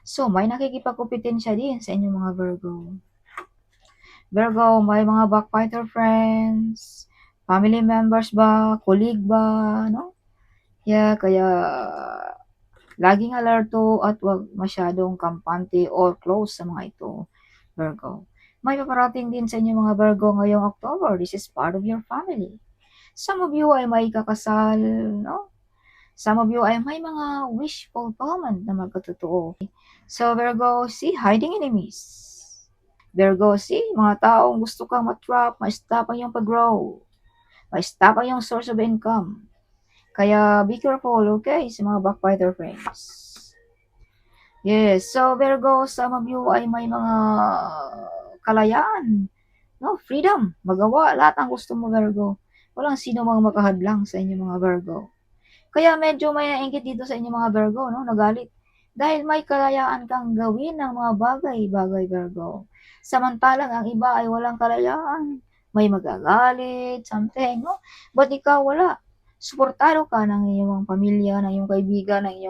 So, may nakikipagkompetensya din sa inyong mga Virgo. Virgo, may mga backbiter friends, family members ba, colleague ba, no? Kaya laging alerto at wag masyadong kampante or close sa mga ito, Virgo. May paparating din sa inyo mga Virgo ngayong October. This is part of your family. Some of you ay may kakasal, no? Some of you ay may mga wish fulfillment na magkatotoo. So, Virgo, see, hiding enemies. Virgo, see, mga taong gusto kang matrap, ma-stop ang iyong pag-grow, ma-stop ang iyong source of income. Kaya be careful, okay, sa mga backbiter friends. Yes, so Virgo, some of you ay may mga kalayaan, no? Freedom, magawa lahat ng gusto mo, Virgo. Walang sino mang makahadlang sa inyo mga Virgo. Kaya medyo may nainggit dito sa inyo mga Virgo, no? Nagalit. Dahil may kalayaan kang gawin ng mga bagay-bagay, Virgo. Samantalang ang iba ay walang kalayaan. May magagalit, something, no? Ba't ikaw wala? Suportado ka ng iyong pamilya, ng iyong kaibigan, ng iyong